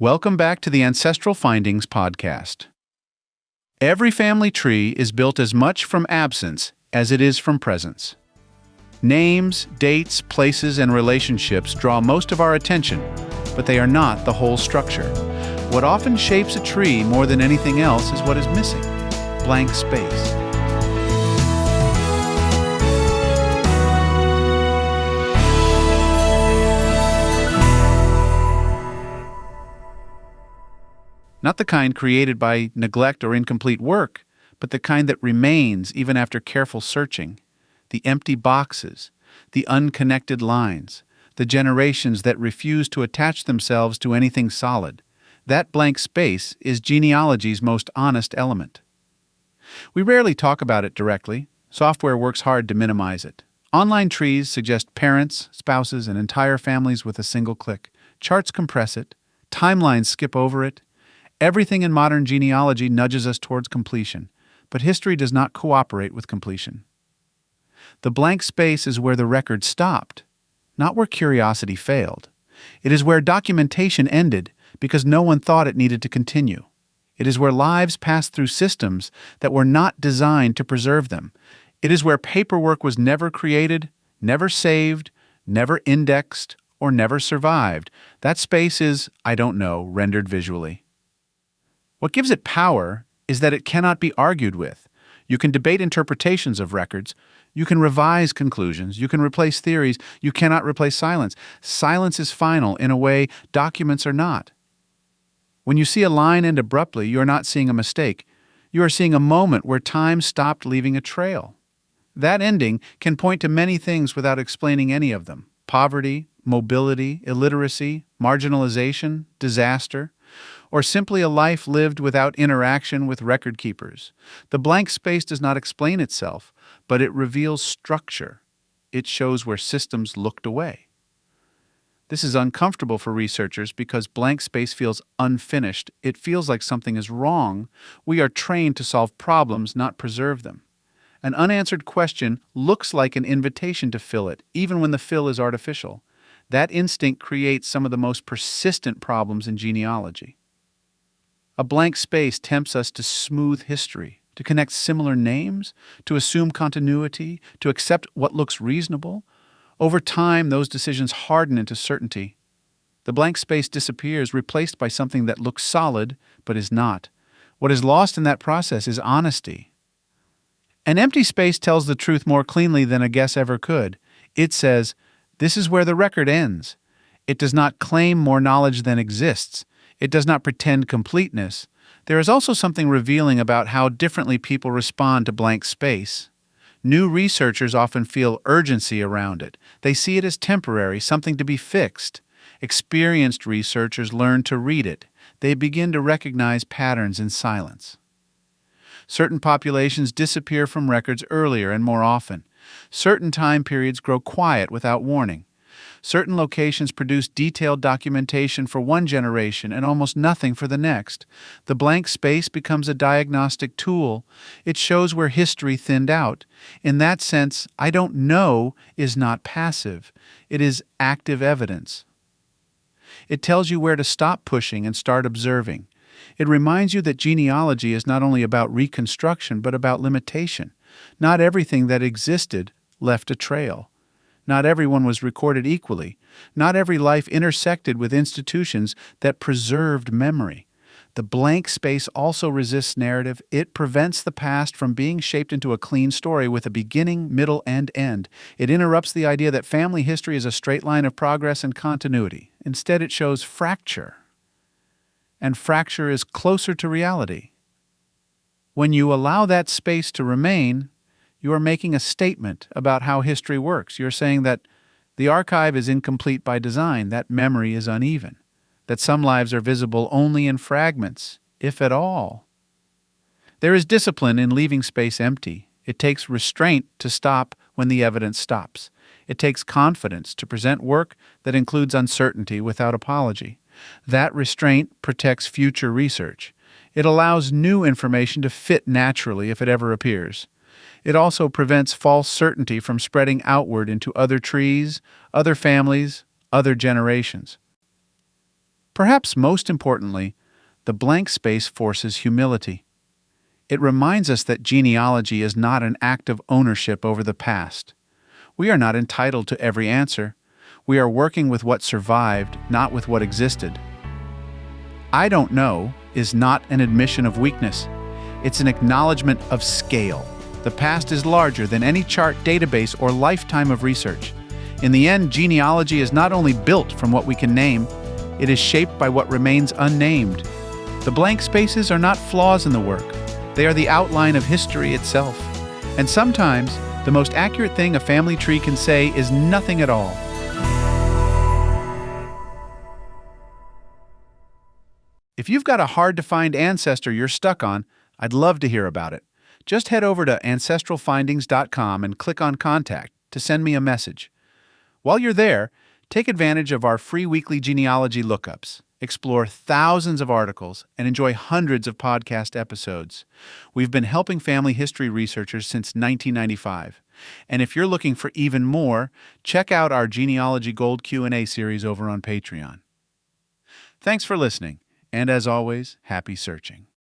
Welcome back to the Ancestral Findings podcast. Every family tree is built as much from absence as it is from presence. Names, dates, places, and relationships draw most of our attention, but they are not the whole structure. What often shapes a tree more than anything else is what is missing: blank space. Not the kind created by neglect or incomplete work, but the kind that remains even after careful searching. The empty boxes, the unconnected lines, the generations that refuse to attach themselves to anything solid. That blank space is genealogy's most honest element. We rarely talk about it directly. Software works hard to minimize it. Online trees suggest parents, spouses, and entire families with a single click. Charts compress it. Timelines skip over it. Everything in modern genealogy nudges us towards completion, but history does not cooperate with completion. The blank space is where the record stopped, not where curiosity failed. It is where documentation ended because no one thought it needed to continue. It is where lives passed through systems that were not designed to preserve them. It is where paperwork was never created, never saved, never indexed, or never survived. That space is, I don't know, rendered visually. What gives it power is that it cannot be argued with. You can debate interpretations of records. You can revise conclusions. You can replace theories. You cannot replace silence. Silence is final in a way documents are not. When you see a line end abruptly, you are not seeing a mistake. You are seeing a moment where time stopped leaving a trail. That ending can point to many things without explaining any of them: poverty, mobility, illiteracy, marginalization, disaster, or simply a life lived without interaction with record keepers. The blank space does not explain itself, but it reveals structure. It shows where systems looked away. This is uncomfortable for researchers because blank space feels unfinished. It feels like something is wrong. We are trained to solve problems, not preserve them. An unanswered question looks like an invitation to fill it, even when the fill is artificial. That instinct creates some of the most persistent problems in genealogy. A blank space tempts us to smooth history, to connect similar names, to assume continuity, to accept what looks reasonable. Over time, those decisions harden into certainty. The blank space disappears, replaced by something that looks solid but is not. What is lost in that process is honesty. An empty space tells the truth more cleanly than a guess ever could. It says, "This is where the record ends." It does not claim more knowledge than exists. It does not pretend completeness. There is also something revealing about how differently people respond to blank space. New researchers often feel urgency around it. They see it as temporary, something to be fixed. Experienced researchers learn to read it. They begin to recognize patterns in silence. Certain populations disappear from records earlier and more often. Certain time periods grow quiet without warning. Certain locations produce detailed documentation for one generation and almost nothing for the next. The blank space becomes a diagnostic tool. It shows where history thinned out. In that sense, I don't know is not passive. It is active evidence. It tells you where to stop pushing and start observing. It reminds you that genealogy is not only about reconstruction, but about limitation. Not everything that existed left a trail. Not everyone was recorded equally. Not every life intersected with institutions that preserved memory. The blank space also resists narrative. It prevents the past from being shaped into a clean story with a beginning, middle, and end. It interrupts the idea that family history is a straight line of progress and continuity. Instead, it shows fracture. And fracture is closer to reality. When you allow that space to remain, you are making a statement about how history works. You're saying that the archive is incomplete by design, that memory is uneven, that some lives are visible only in fragments, if at all. There is discipline in leaving space empty. It takes restraint to stop when the evidence stops. It takes confidence to present work that includes uncertainty without apology. That restraint protects future research. It allows new information to fit naturally if it ever appears. It also prevents false certainty from spreading outward into other trees, other families, other generations. Perhaps most importantly, the blank space forces humility. It reminds us that genealogy is not an act of ownership over the past. We are not entitled to every answer. We are working with what survived, not with what existed. "I don't know" is not an admission of weakness. It's an acknowledgement of scale. The past is larger than any chart, database, or lifetime of research. In the end, genealogy is not only built from what we can name, it is shaped by what remains unnamed. The blank spaces are not flaws in the work. They are the outline of history itself. And sometimes, the most accurate thing a family tree can say is nothing at all. If you've got a hard-to-find ancestor you're stuck on, I'd love to hear about it. Just head over to ancestralfindings.com and click on Contact to send me a message. While you're there, take advantage of our free weekly genealogy lookups. Explore thousands of articles and enjoy hundreds of podcast episodes. We've been helping family history researchers since 1995. And if you're looking for even more, check out our Genealogy Gold Q&A series over on Patreon. Thanks for listening, and as always, happy searching.